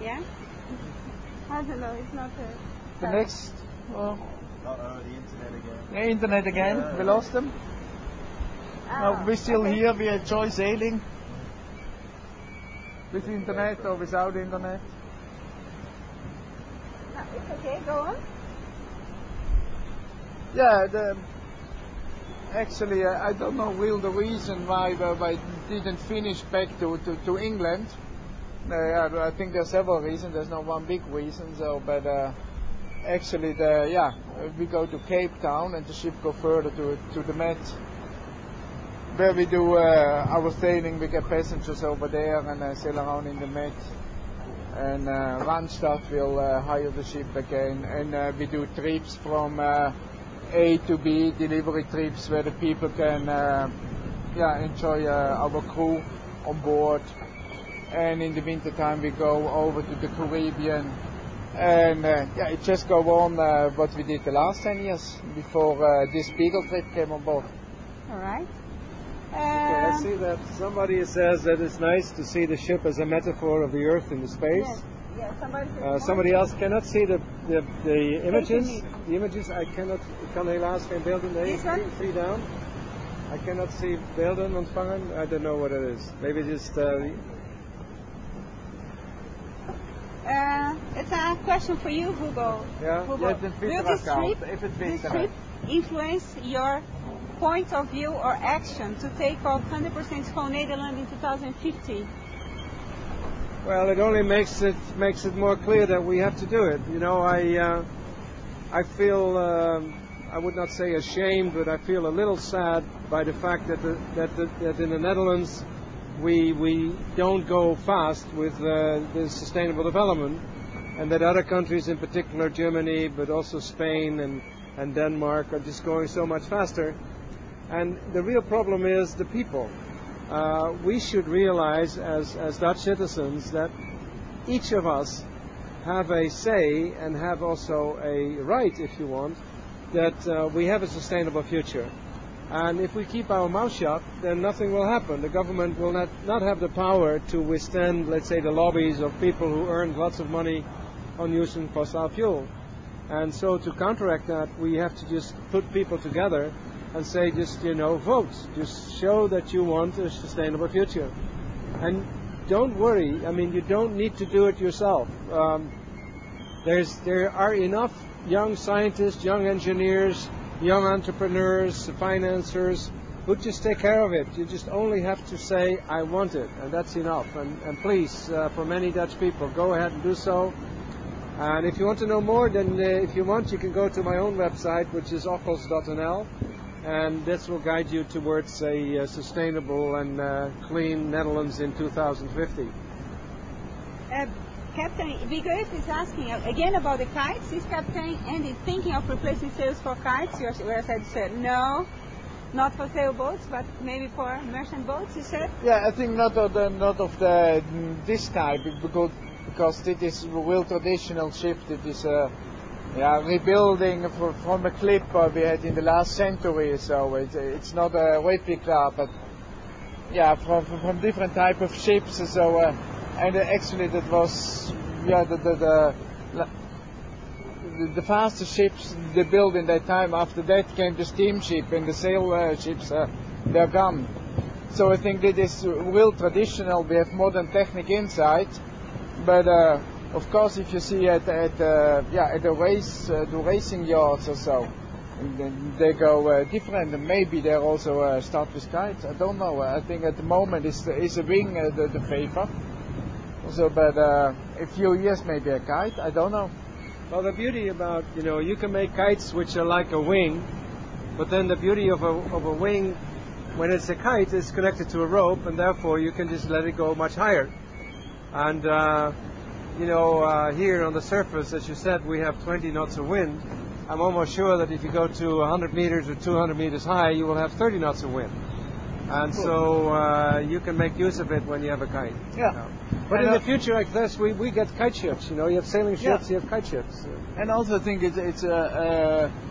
Yeah? I don't know, it's not The next... Uh-oh, the internet again. The internet again, we lost them. No, we're still here, we enjoy sailing. With internet or without internet. No, it's okay, go on. Yeah, actually I don't know really the reason why I didn't finish back to England. I think there's several reasons, there's no one big reason, so, but actually we go to Cape Town and the ship go further to the Met, where we do our sailing. We get passengers over there and sail around in the Met, and Randstad will hire the ship again, and we do trips from A to B, delivery trips where the people can enjoy our crew on board. And in the winter time we go over to the Caribbean, and it just go on what we did the last 10 years before this Beagle trip came on board. All right. Okay, I see that somebody says that it's nice to see the ship as a metaphor of the Earth in the space. Yes. Yeah, somebody else cannot see the images. The images I cannot. Kan helaas geen beelden. Nee, 3 down. I cannot see beelden ontvangen. I don't know what it is. Maybe just. It's a question for you, Hugo. Yeah. Hugo. Will this trip influence your point of view or action to take off 100% from Netherlands in 2050? Well, it only makes it more clear that we have to do it. You know, I feel I would not say ashamed, but I feel a little sad by the fact that that in the Netherlands we don't go fast with the sustainable development, and that other countries, in particular Germany, but also Spain and Denmark, are just going so much faster. And the real problem is the people. We should realize as Dutch citizens that each of us have a say and have also a right, if you want, that we have a sustainable future. And if we keep our mouth shut, then nothing will happen. The government will not have the power to withstand, let's say, the lobbies of people who earn lots of money on using fossil fuel. And so to counteract that, we have to just put people together and say, just, vote. Just show that you want a sustainable future. And don't worry. I mean, you don't need to do it yourself. There are enough young scientists, young engineers, young entrepreneurs, financiers, who just take care of it. You just only have to say, I want it, and that's enough. And please, for many Dutch people, go ahead and do so. And if you want to know more, then if you want, you can go to my own website, which is ochels.nl, and this will guide you towards a sustainable and clean Netherlands in 2050. Captain Beagle is asking again about the kites. Is Captain Andy thinking of replacing sails for kites? You said no, not for sailboats, but maybe for merchant boats. You said? Yeah, I think not of this type, because it is a real traditional ship. It is rebuilding from a clip we had in the last century. So it's not a replica, but from different type of ships. So. And actually that was the fastest ships they built in that time. After that came the steamship and the sail ships, they're gone. So I think that is real traditional. We have modern technique inside, but of course if you see at the racing yards or so, they go different, and maybe they also start with kites. I don't know. I think at the moment is a wing the favor. So, but a few years maybe a kite, I don't know. Well, the beauty about, you can make kites which are like a wing, but then the beauty of a wing, when it's a kite, is connected to a rope, and therefore you can just let it go much higher. And, here on the surface, as you said, we have 20 knots of wind. I'm almost sure that if you go to 100 meters or 200 meters high, you will have 30 knots of wind. And so you can make use of it when you have a kite. Yeah. But in the future, like this, we get kite ships. You have sailing ships, you have kite ships. And also I think it's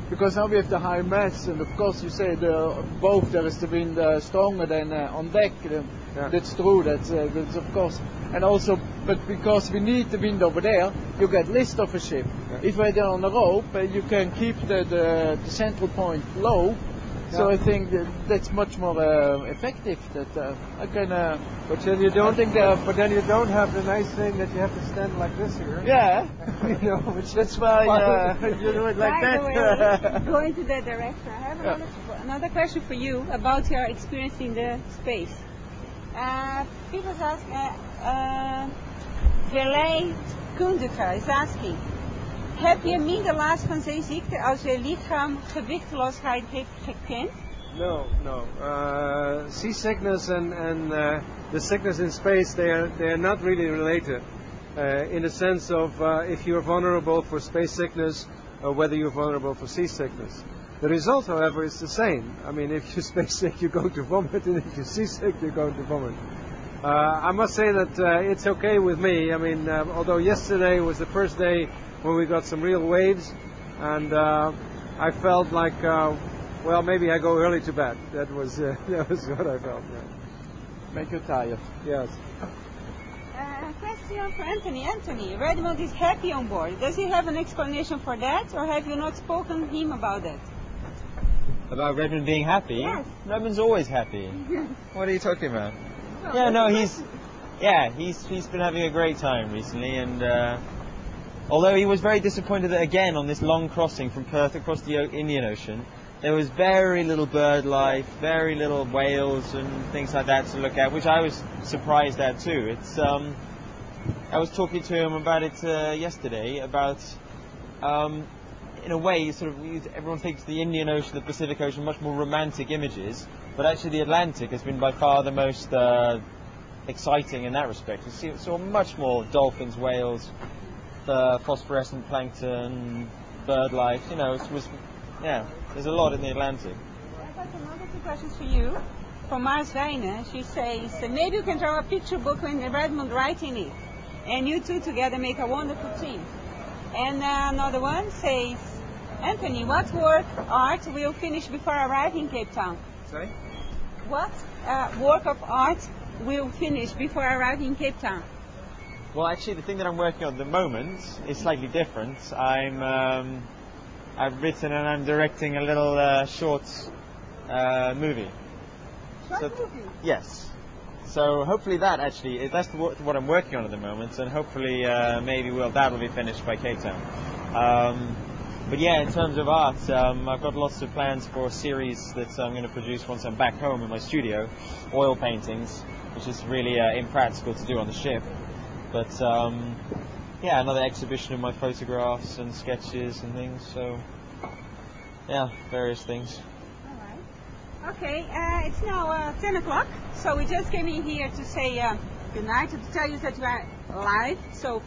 because now we have the high masts, and of course you say both there is the wind stronger than on deck. That's true. That's of course. And also, but because we need the wind over there, you get list of a ship. Yeah. If we're there on the rope, you can keep the central point low. So I think that's much more effective. That I can. But then you don't think. But then you don't have the nice thing that you have to stand like this here. Yeah. You know, which that's why you do it like By that. the way, going to that direction, I have another question for you about your experience in the space. People ask, Verlei Kundica is asking, heb je minder van zeeziekte als je lichaam gewichteloosheid heeft gekend? No. Seasickness and the sickness in space, they are not really related. In the sense of if you're vulnerable for space sickness or whether you're vulnerable for seasickness. The result, however, is the same. I mean, if you're space sick, you're going to vomit, and if you're seasick, you're going to vomit. I must say that it's okay with me. I mean, although yesterday was the first day when we got some real waves, and I felt like, well, maybe I go early to bed. That was what I felt. Yeah. Make you tired. Yes. Question for Anthony. Anthony, Redmond is happy on board. Does he have an explanation for that, or have you not spoken to him about that? About Redmond being happy? Yes. Redmond's always happy. What are you talking about? Well, Yeah, no, he's been having a great time recently, and although he was very disappointed that again on this long crossing from Perth across the Indian Ocean, there was very little bird life, very little whales and things like that to look at, which I was surprised at too. It's I was talking to him about it yesterday, about in a way, sort of, everyone thinks the Indian Ocean, the Pacific Ocean, much more romantic images, but actually the Atlantic has been by far the most exciting in that respect. You saw much more dolphins, whales, phosphorescent plankton, bird life. You know, there's a lot in the Atlantic. I've got another two questions for you. From Mars Weine, she says, maybe you can draw a picture book when Redmond writing it, and you two together make a wonderful team. And another one says, Anthony, what art will finish before arriving in Cape Town? Sorry? What work of art will finish before arriving in Cape Town? Well, actually, the thing that I'm working on at the moment is slightly different. I've written and I'm directing a little short movie. Movie? Yes. So hopefully that's what I'm working on at the moment, and hopefully maybe that'll be finished by Cape Town. But yeah, in terms of art, I've got lots of plans for a series that I'm going to produce once I'm back home in my studio, oil paintings, which is really impractical to do on the ship. But yeah, another exhibition of my photographs and sketches and things. So yeah, various things. Okay, it's now 10 o'clock, so we just came in here to say good night, to tell you that we are live. So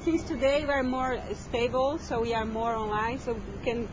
since today we are more stable, so we are more online, so we can